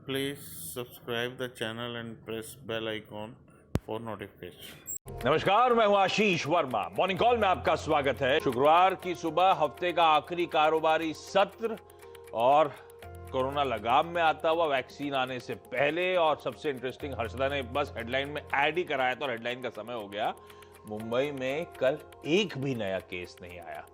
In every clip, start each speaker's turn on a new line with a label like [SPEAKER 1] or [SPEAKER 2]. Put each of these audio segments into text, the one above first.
[SPEAKER 1] Please subscribe the channel and press bell icon for notification.
[SPEAKER 2] नमस्कार, मैं हूं आशीष Verma. Morning call में आपका स्वागत है। शुक्रवार की सुबह हफ्ते का आखिरी कारोबारी सत्र और कोरोना लगाम में आता हुआ वैक्सीन आने से पहले। और सबसे इंटरेस्टिंग, हर्षदा ने बस हेडलाइन में ऐड ही कराया था और हेडलाइन का समय हो गया। मुंबई में कल एक भी नया केस नहीं आया।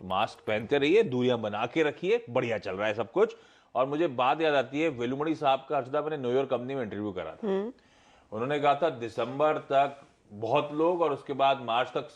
[SPEAKER 2] मास्क पहनते रहिए, दूरियां बना के रखिए, बढ़िया चल रहा है सब कुछ। और मुझे बात याद आती है, वेलुमणि साहब का हर्षदा मैंने न्यूयॉर्क कंपनी में इंटरव्यू करा था। उन्होंने कहा था दिसंबर तक बहुत लोग और उसके बाद मार्च तक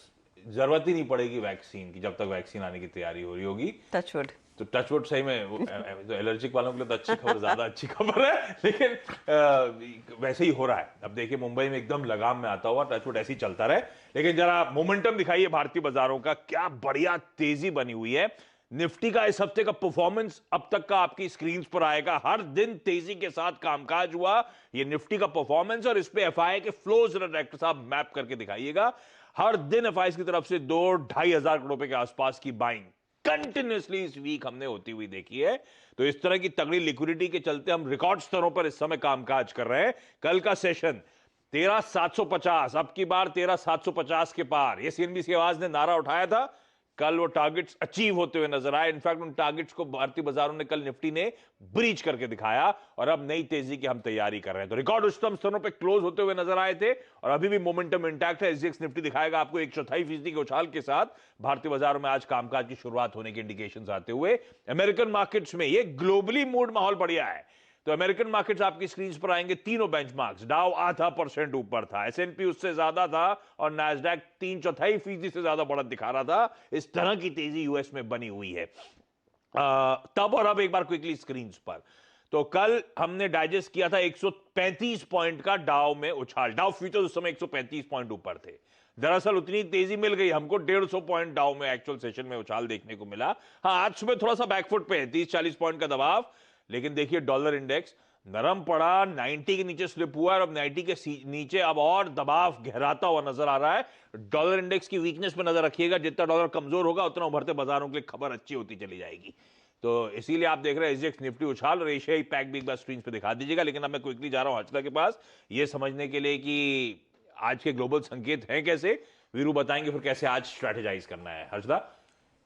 [SPEAKER 2] जरूरत ही नहीं पड़ेगी वैक्सीन की, जब तक वैक्सीन आने की तैयारी हो रही होगी।
[SPEAKER 3] टचवुड।
[SPEAKER 2] तो टचवुड सही में तो एलर्जिक वालों के लिए तो अच्छी खबर, ज्यादा अच्छी खबर है, लेकिन वैसे ही हो रहा है। अब देखिए मुंबई में एकदम लगाम में आता हुआ टचवुड ऐसे ही चलता रहे। लेकिन जरा मोमेंटम दिखाइए भारतीय बाजारों का, क्या बढ़िया तेजी बनी हुई है। निफ्टी का इस हफ्ते का परफॉर्मेंस अब तक का आपकी स्क्रीन पर आएगा। हर दिन तेजी के साथ कामकाज हुआ, ये निफ्टी का परफॉर्मेंस। और इस पे एफआई के फ्लोज डायरेक्टर साहब मैप करके दिखाइएगा। हर दिन एफआई की तरफ से 2-2.5 हजार करोड़ रुपए के आसपास की बाइंग कंटिन्यूअसली इस वीक हमने होती हुई देखी है। तो इस तरह की तगड़ी लिक्विडिटी के चलते हम रिकॉर्ड स्तरों पर इस समय कामकाज कर रहे हैं। कल का सेशन 13,750, अब की बार 13,750 के पार। ये सीएनबीसी आवाज ने नारा उठाया था। कल वो टारगेट्स अचीव होते हुए नजर आए। इनफैक्ट उन टारगेट्स को भारतीय बाजारों ने कल निफ्टी ने ब्रीच करके दिखाया और अब नई तेजी की हम तैयारी कर रहे हैं। तो रिकॉर्ड उच्चतम स्तरों पे क्लोज होते हुए नजर आए थे और अभी भी मोमेंटम इंटैक्ट है। एसजीएक्स निफ्टी दिखाएगा आपको 1/4% के उछाल के साथ भारतीय बाजारों में आज कामकाज की शुरुआत होने के इंडिकेशंस आते हुए। अमेरिकन मार्केट्स में ये ग्लोबली मूड माहौल बढ़िया है। तो अमेरिकन मार्केट्स आपकी स्क्रीन पर आएंगे। तीनों बेंचमार्क्स, डाउ 0.5% ऊपर था, एसएनपी उससे ज्यादा था और नैस्डैक 3/4% से ज्यादा बढ़त दिखा रहा था। इस तरह की तेजी यूएस में बनी हुई है। तब और अब एक बार क्विकली स्क्रीन पर, तो कल हमने डाइजेस्ट किया था 135 पॉइंट का डाउ में उछाल। डाउ फ्यूचर उस समय 135 पॉइंट ऊपर थे। दरअसल उतनी तेजी मिल गई हमको, 150 पॉइंट डाउ में एक्चुअल सेशन में उछाल देखने को मिला। हाँ, आज सुबह थोड़ा सा बैकफुट पे है, 30-40 पॉइंट का दबाव। लेकिन देखिए डॉलर इंडेक्स नरम पड़ा, 90 के नीचे स्लिप हुआ और अब 90 के नीचे अब और दबाव गहराता हुआ नजर आ रहा है। डॉलर इंडेक्स की वीकनेस पे नजर रखिएगा। जितना डॉलर कमजोर होगा उतना उभरते बाजारों के लिए खबर अच्छी होती चली जाएगी। तो इसीलिए आप देख रहे हैं एसजीएक्स निफ्टी उछाल और एशियाई पैक भी एक बार स्क्रीन पे दिखा दीजिएगा। लेकिन अब मैं क्विकली जा रहा हूं हर्षदा के पास, ये समझने के लिए कि आज के ग्लोबल संकेत हैं कैसे। वीरू बताएंगे फिर कैसे आज स्ट्रेटेजाइज करना है। हर्षदा,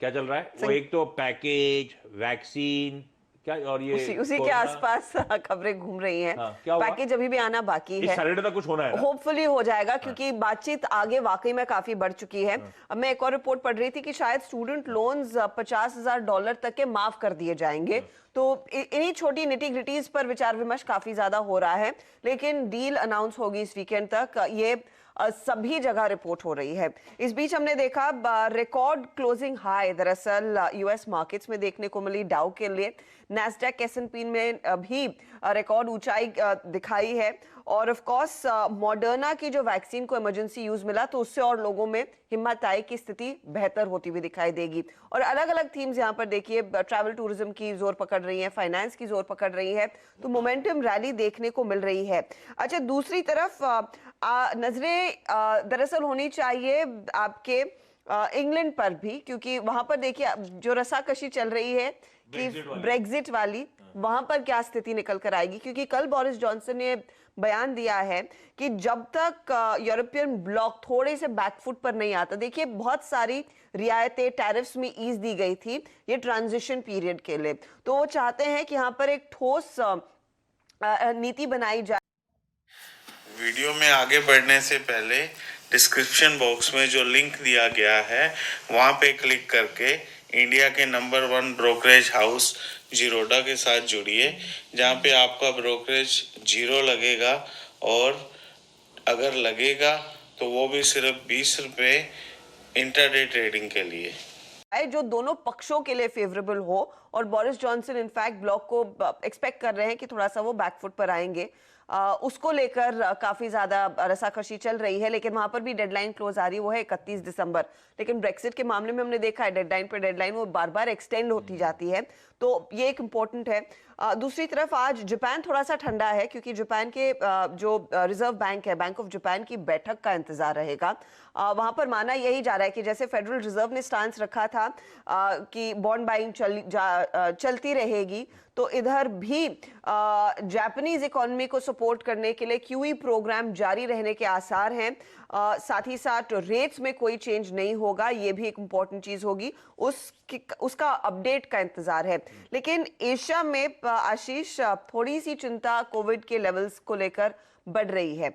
[SPEAKER 2] क्या चल रहा है? वो एक तो पैकेज, वैक्सीन, क्या और ये
[SPEAKER 3] उसी के आसपास खबरें घूम रही हैं।
[SPEAKER 2] हाँ, क्या हुआ?
[SPEAKER 3] पैकेज अभी भी आना बाकी है,
[SPEAKER 2] सैटरडे तक कुछ होना है ना?
[SPEAKER 3] होपफुली हो जाएगा क्योंकि बातचीत आगे वाकई में काफी बढ़ चुकी है। अब मैं एक और रिपोर्ट पढ़ रही थी कि शायद स्टूडेंट लोन्स $50,000 तक के माफ कर दिए जाएंगे। तो इन्हीं छोटी निटी ग्रिटीज पर विचार विमर्श काफी ज्यादा हो रहा है, लेकिन डील अनाउंस होगी इस वीकेंड तक, ये सभी जगह रिपोर्ट हो रही है। इस बीच हमने देखा रिकॉर्ड क्लोजिंग हाई दरअसल यूएस मार्केट्स में देखने को मिली डाउ के लिए। नैस्डैक एसएनपी में भी रिकॉर्ड ऊंचाई दिखाई है। और ऑफ कोर्स मॉडर्ना की जो वैक्सीन को इमरजेंसी यूज मिला तो उससे और लोगों में हिम्मत आई कि स्थिति बेहतर होती हुई दिखाई देगी। और अलग अलग थीम्स यहाँ पर देखिए, ट्रैवल टूरिज्म की जोर पकड़ रही है, फाइनेंस की जोर पकड़ रही है, तो मोमेंटम रैली देखने को मिल रही है। अच्छा, दूसरी तरफ नजरें दरअसल होनी चाहिए आपके इंग्लैंड पर भी, क्योंकि वहां पर देखिए जो रसाकशी चल रही है कि ब्रेग्जिट वाली, वहां पर क्या स्थिति निकल कर आएगी। क्योंकि कल बोरिस जॉनसन ने बयान दिया है कि जब तक यूरोपियन ब्लॉक थोड़े से बैकफुट पर नहीं आता, देखिए बहुत सारी रियायतें टैरिफ्स में ईज दी गई थी ये ट्रांजिशन पीरियड के लिए, तो वो चाहते हैं कि यहाँ पर एक ठोस नीति बनाई जाए।
[SPEAKER 1] वीडियो में आगे बढ़ने से पहले डिस्क्रिप्शन बॉक्स में जो लिंक दिया गया है वहाँ पे क्लिक करके इंडिया के नंबर 1 ब्रोकरेज हाउस जीरोडा के साथ जुड़िए, जहाँ पे आपका ब्रोकरेज 0 लगेगा और अगर लगेगा तो वो भी सिर्फ 20 रुपये इंटरडे ट्रेडिंग के लिए,
[SPEAKER 3] जो दोनों पक्षों के लिए फेवरेबल हो। और बोरिस जॉनसन इनफैक्ट ब्लॉक को एक्सपेक्ट कर रहे हैं कि थोड़ा सा वो बैकफुट पर आएंगे। उसको लेकर काफी ज्यादा रसाकशी चल रही है, लेकिन वहां पर भी डेडलाइन क्लोज आ रही है, वो है 31 दिसंबर। लेकिन ब्रेक्सिट के मामले में हमने देखा है डेडलाइन पर डेडलाइन वो बार बार एक्सटेंड होती जाती है, तो ये एक इम्पोर्टेंट है। दूसरी तरफ आज जापान थोड़ा सा ठंडा है क्योंकि जापान के जो रिजर्व बैंक है, बैंक ऑफ जापान की बैठक का इंतजार रहेगा। वहां पर माना यही जा रहा है कि जैसे फेडरल रिजर्व ने स्टांस रखा था कि बॉन्ड बाइंग चलती रहेगी, तो इधर भी जापानीज इकोनॉमी को सपोर्ट करने के लिए क्यूई प्रोग्राम जारी रहने के आसार हैं। साथ ही साथ रेट्स में कोई चेंज नहीं होगा, ये भी एक इंपॉर्टेंट चीज होगी, उसका अपडेट का इंतजार है। लेकिन एशिया में आशीष थोड़ी सी चिंता कोविड के लेवल्स को लेकर बढ़ रही है।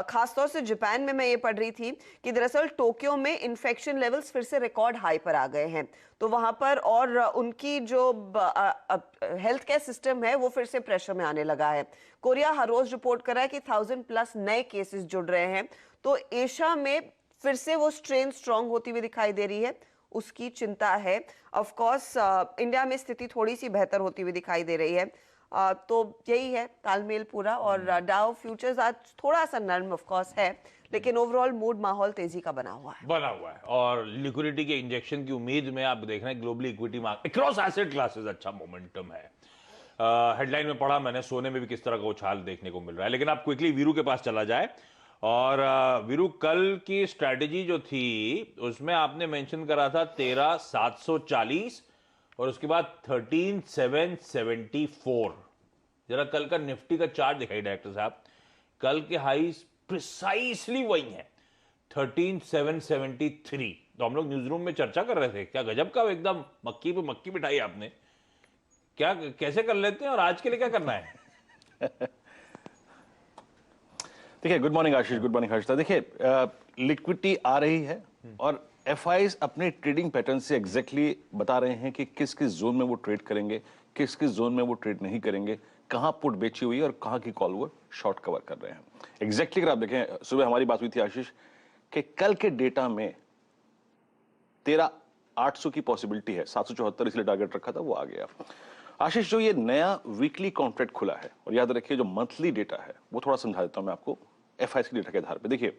[SPEAKER 3] खासतौर से जापान में मैं ये पढ़ रही थी कि दरअसल टोक्यो में इन्फेक्शन लेवल्स फिर से रिकॉर्ड हाई पर आ गए हैं, तो वहां पर और उनकी जो हेल्थ केयर सिस्टम है वो फिर से प्रेशर में आने लगा है। कोरिया हर रोज रिपोर्ट कर रहा है कि 1000+ नए केसेस जुड़ रहे हैं। तो एशिया में फिर से वो स्ट्रेन स्ट्रांग होती हुई दिखाई दे रही है, उसकी चिंता है। ऑफ कोर्स इंडिया में स्थिति थोड़ी सी बेहतर होती हुई दिखाई दे रही है। तो यही है तालमेल पूरा। और डाउ फ्यूचर्स आज थोड़ा सा नर्म ऑफ कोर्स है, लेकिन ओवरऑल मूड माहौल तेजी का बना हुआ है
[SPEAKER 2] और लिक्विडिटी के इंजेक्शन की उम्मीद में आप देख रहे हैं globally equity market across asset classes अच्छा मोमेंटम है। हेडलाइन में पढ़ा मैंने, सोने में भी किस तरह का उछाल देखने को मिल रहा है। लेकिन आप क्विकली वीरू के पास चला जाए। और वीरू, कल की स्ट्रैटेजी जो थी उसमें आपने मेंशन करा था 13,740 और उसके बाद 13,774। जरा कल का निफ्टी का चार्ट दिखाई डायरेक्टर साहब, कल के हाईज प्रिसाइसली वही है 13,773। तो हम लोग न्यूज रूम में चर्चा कर रहे थे, क्या गजब का एकदम मक्की पे मक्की बिठाई आपने, क्या कैसे कर लेते हैं और आज के लिए क्या करना है?
[SPEAKER 4] देखिए, गुड मॉर्निंग आशीष, गुड मॉर्निंग हर्षिता। देखिए, लिक्विडिटी आ रही है और एफआईज अपने ट्रेडिंग पैटर्न से एग्जैक्टली बता रहे हैं कि किस किस जोन में वो ट्रेड करेंगे, किस किस जोन में वो ट्रेड नहीं करेंगे, कहां पुट बेची हुई है और कहां की कॉल वो शॉर्ट कवर कर रहे हैं। एग्जैक्टली अगर आप देखें, सुबह हमारी बात हुई थी आशीष कि कल के डेटा में 13,800 की पॉसिबिलिटी है, 774 इसलिए टारगेट रखा था, वो आ गया। आशीष, जो ये नया वीकली कॉन्ट्रैक्ट खुला है, और याद रखिए जो मंथली डेटा है वो थोड़ा समझा देता हूं मैं आपको एफआईज के डेटा के आधार पे। देखिए,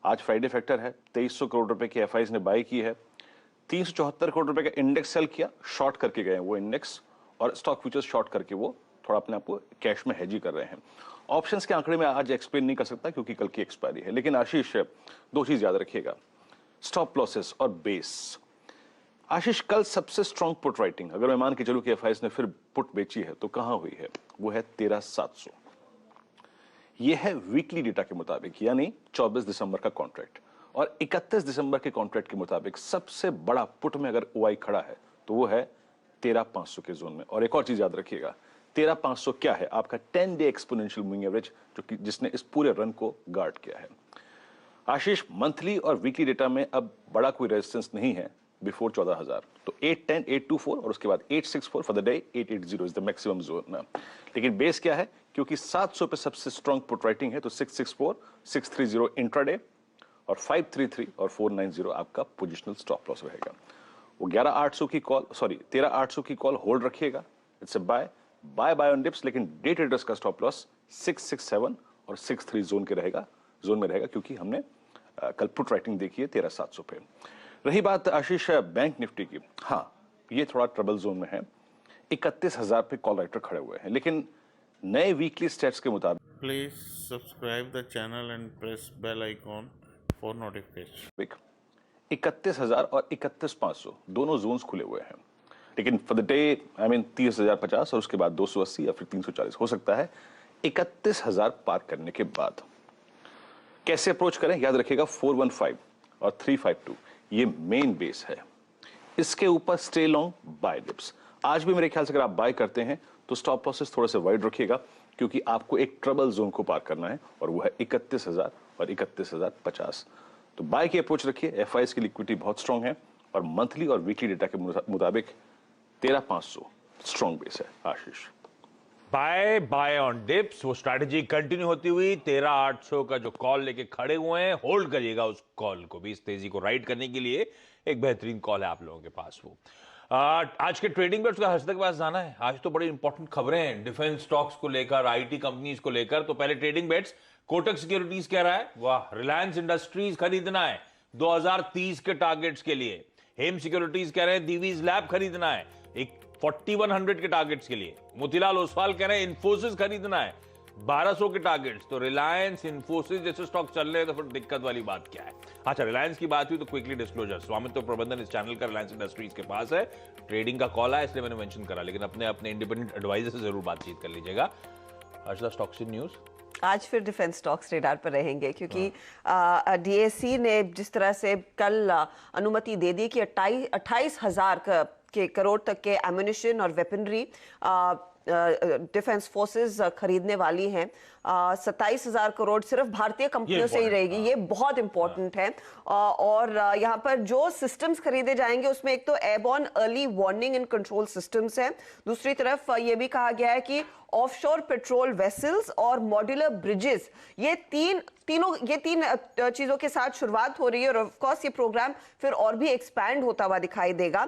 [SPEAKER 4] आज फ्राइडे फैक्टर है, 2300 करोड़ रुपए की एफआईज ने बाय की है, 374 करोड़ रुपए का इंडेक्स सेल किया, शॉर्ट करके गए वो इंडेक्स, और स्टॉक फ्यूचर्स शॉर्ट करके वो थोड़ा अपने आप को कैश में हेजी कर रहे हैं। ऑप्शंस के आंकड़े में आज एक्सप्लेन नहीं कर सकता क्योंकि कल की एक्सपायरी है। लेकिन आशीष, दो चीज याद रखिएगा, स्टॉप लॉसेस और बेस। आशीष, कल सबसे स्ट्रॉन्ग पुट राइटिंग अगर मैं मान के चलूं कि एफआईज ने फिर पुट बेची है तो कहां हुई है, वो है 13,700। यह है वीकली डेटा के मुताबिक, यानी 24 दिसंबर का कॉन्ट्रैक्ट। और 31 दिसंबर के कॉन्ट्रैक्ट के मुताबिक सबसे बड़ा पुट में अगर ओआई खड़ा है तो वो है 13,500 के जोन में। और एक और चीज याद रखिएगा, 13,500 क्या है, आपका 10 डे एक्सपोनेंशियल मूविंग एवरेज, जो कि जिसने इस पूरे रन को गार्ड किया है। आशीष, मंथली और वीकली डेटा में अब बड़ा कोई रेजिस्टेंस नहीं है बिफोर 14,000। तो 810, 824 और उसके बाद 864 for the day, 880 is the maximum zone. लेकिन बेस क्या है, क्योंकि 700 पे सबसे स्ट्रॉन्ग पुट राइटिंग है, तो 664, 630 इंट्राडे और 533 और 490 आपका पोजिशनल स्टॉप लॉस रहेगा। वो 11,800 की कॉल, सॉरी 13,800 की कॉल होल्ड रखिएगा, it's a buy on dips. लेकिन डे ट्रेडर्स का स्टॉप लॉस 667 और 63 जोन में रहेगा, क्योंकि हमने कल पुट राइटिंग देखी है 13,700 पे। रही बात आशीष बैंक निफ्टी की, हाँ ये थोड़ा ट्रबल जोन में है, 31,000 पे कॉल राइटर खड़े हुए हैं। लेकिन नए वीकली स्टेट्स के मुताबिक
[SPEAKER 1] Please subscribe the channel and press bell icon for notification.
[SPEAKER 4] 31,000 और 31,500 दोनों जोन्स खुले हुए हैं। लेकिन for the day I mean 30,050 और उसके बाद 280 या फिर 340 हो सकता है 31,000 पार करने के बाद। कैसे अप्रोच करें, याद रखिएगा 415 और 352 ये मेन बेस है, इसके ऊपर स्टे लॉन्ग बाय डिप्स। आज भी मेरे ख्याल से अगर आप बाय करते हैं तो स्टॉप लॉसेस थोड़े से वाइड रखिएगा, क्योंकि आपको एक ट्रबल जोन को पार करना है और वो है 31,000 और 31,050। तो बाय की अप्रोच रखिए। एफआईएस की लिक्विडिटी बहुत स्ट्रांग है और मंथली और वीकली डेटा के मुताबिक 13,500 स्ट्रांग बेस है। आशीष,
[SPEAKER 2] बाय ऑन डिप्स, वो स्ट्रैटेजी कंटिन्यू होती हुई 13,800 का जो कॉल लेके खड़े हुए हैं, होल्ड करिएगा उस कॉल को भी। इस तेजी को राइड करने के लिए एक बेहतरीन कॉल है आप लोगों के पास। वो आज के ट्रेडिंग बेट्स का हर्षद के पास जाना है। आज तो बड़ी इंपॉर्टेंट खबरें हैं डिफेंस स्टॉक्स को लेकर, आईटी कंपनीज को लेकर। तो पहले ट्रेडिंग बेट्स, कोटक सिक्योरिटीज कह रहा है वाह रिलायंस इंडस्ट्रीज खरीदना है 2030 के टारगेट्स के लिए। हेम सिक्योरिटीज कह रहे हैं दीवीज लैब खरीदना है एक 4100 के टारगेट्स के लिए। मोतीलाल ओसवाल कह रहे हैं इन्फोसिस खरीदना है 1200 के टारगेट्स, तो रिलायंस, इन्फोसिस जैसे स्टॉक चल रहे हैं तो फिर दिक्कत वाली बात क्या है। अच्छा, रिलायंस की बात हुई तो क्विकली डिस्क्लोजर, स्वामित्व प्रबंधन इस चैनल का रिलायंस इंडस्ट्रीज के पास है। ट्रेडिंग का कॉल है इसलिए मैंने मेंशन करा, लेकिन अपने इंडिपेंडेंट एडवाइजर से जरूर बातचीत कर लीजिएगा। अर्शदा, स्टॉक्स इन न्यूज
[SPEAKER 3] आज फिर डिफेंस स्टॉक्स रेडार पर रहेंगे, क्योंकि डीएससी ने जिस तरह से कल अनुमति दे दी कि 28,000 के करोड़ तक के एम्युनिशन और वेपनरी डिफेंस फोर्सेस खरीदने वाली हैं। 27,000 करोड़ सिर्फ भारतीय कंपनियों से ही रहेगी, ये बहुत इंपॉर्टेंट है। और यहाँ पर जो सिस्टम्स खरीदे जाएंगे उसमें एक तो airborne early warning and control systems है, दूसरी तरफ ये भी कहा गया है कि ऑफशोर पेट्रोल वेसल्स और मॉड्यूलर ब्रिजेस, ये तीन चीजों के साथ शुरुआत हो रही है। और ऑफ कोर्स ये प्रोग्राम फिर और भी एक्सपैंड होता हुआ दिखाई देगा।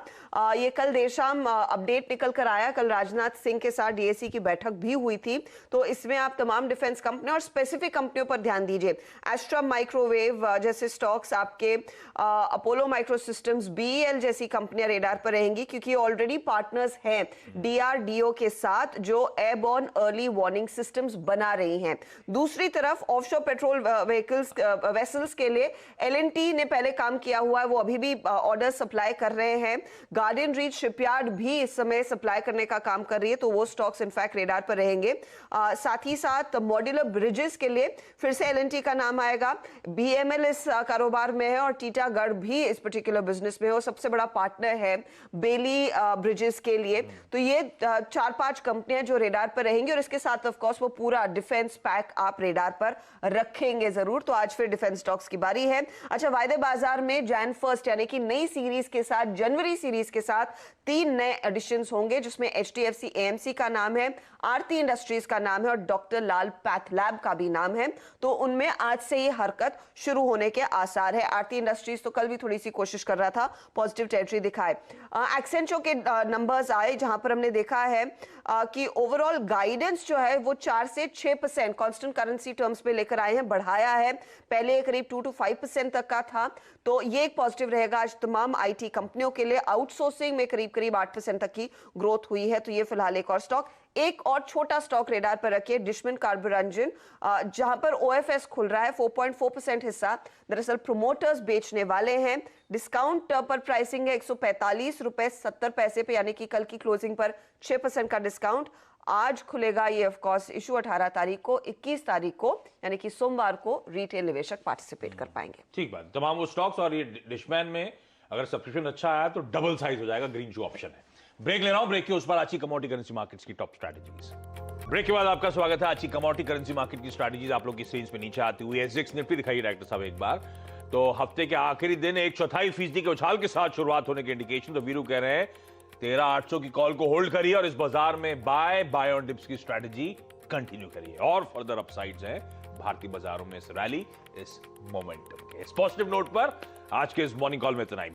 [SPEAKER 3] ये कल देर शाम अपडेट निकल कर आया, कल राजनाथ सिंह के साथ डीएससी की बैठक भी हुई थी। तो इसमें आप तमाम डिफेंस कंपनियों और स्पेसिफिक कंपनियों पर ध्यान दीजिए। एस्ट्रा माइक्रोवेव जैसे स्टॉक्स, आपके अपोलो माइक्रो सिस्टम्स, बीईएल जैसी कंपनियां रेडार पर रहेंगी, क्योंकि ऑलरेडी पार्टनर्स हैं डीआरडीओ के साथ जो एयरबॉर्न अर्ली वार्निंग सिस्टम्स बना रही हैं। दूसरी तरफ ऑफशोर पेट्रोल वेसल्स के लिए एलएनटी ने पहले काम किया हुआ है, वो अभी भी ऑर्डर सप्लाई कर रहे हैं। गार्डन रीच शिपयार्ड भी इस समय सप्लाई करने का काम कर रही है, तो वो स्टॉक्स इनफैक्ट रेडार पर रहेंगे। साथ ही साथ मॉड्यूलर ब्रिजेस के लिए फिर से एलएनटी का नाम आएगा। बीएमएल इस कारोबार में है और टीटागढ़ भी इस पर्टिकुलर बिजनेस में है, और सबसे बड़ा पार्टनर है बेली ब्रिजेस के लिए। तो ये 4-5 कंपनियां जो रेडार पर रहेंगी, और इसके साथ ऑफ कोर्स वो पूरा डिफेंस पैक आप रेडार पर रखेंगे जरूर। तो आज फिर डिफेंस स्टॉक्स की बारी है। अच्छा, वायदे बाजार में जैन 1 यानी कि नई सीरीज के साथ, जनवरी सीरीज के साथ 3 नए एडिशंस होंगे, जिसमें एचडीएफसी एएमसी का नाम है, आरती इंडस्ट्रीज का नाम है और डॉक्टर लाल पैथ लैब का भी नाम है। तो उनमें आज से ये हरकत शुरू होने के आसार है। आरती इंडस्ट्रीज तो कल भी थोड़ी सी कोशिश कर रहा था पॉजिटिव टेरिटरी दिखाए। एक्सेंचर के नंबर्स आए, जहां पर हमने देखा है कि ओवरऑल गाइडेंस जो है वो 4 से 6% कांस्टेंट करेंसी टर्म्स में लेकर आए हैं, बढ़ाया है। पहले करीब 2 to 5% तक का था, तो ये एक पॉजिटिव रहेगा आज तमाम आईटी कंपनियों के लिए। आउटसोर्सिंग में करीब 8% तक की ग्रोथ हुई है, तो ये फिलहाल एक और स्टॉक। एक और छोटा स्टॉक रेडार पर रखिए, डिशमन कार्बोरंजन, जहां पर ओएफएस खुल रहा है। 4.4% हिस्सा दरअसल प्रोमोटर्स बेचने वाले हैं। डिस्काउंट पर प्राइसिंग है 145 रुपए 70 पैसे पे, यानी कि कल की क्लोजिंग पर 6% का डिस्काउंट। आज खुलेगा ये ऑफ कोर्स इशू 18 तारीख को, 21 तारीख को यानी कि सोमवार को रिटेल निवेशक पार्टिसिपेट कर पाएंगे।
[SPEAKER 2] ठीक बात, तमाम वो स्टॉक्स। और ये डिशमैन में अगर सब्सक्रिप्शन अच्छा आया तो डबल साइज हो जाएगा, ग्रीन शू ऑप्शन है। ब्रेक ले रहा हूं, ब्रेक के उस पर आज की कमोडिटी करेंसी मार्केट्स की टॉप स्ट्रैटेजीज। ब्रेक के बाद आपका स्वागत है। आज की कमोडिटी करेंसी मार्केट की स्ट्रैटेजीज आप लोग की स्क्रीन पे नीचे आती हुई है। एसजेएक्स निफ्टी दिखाइए डायरेक्टर साहब एक बार। तो हफ्ते के आखिरी दिन 1/4% के उछाल के साथ शुरुआत होने के इंडिकेशन। तो वीरू कह रहे हैं 13,800 की कॉल को होल्ड करिए और इस बाजार में बाय ऑन डिप्स की स्ट्रैटेजी कंटिन्यू करिए। और फर्दर अपसाइड्स हैं भारतीय बाजारों में इस रैली, इस मोमेंटम के। इस पॉजिटिव नोट पर आज के इस मॉर्निंग कॉल में इतना ही।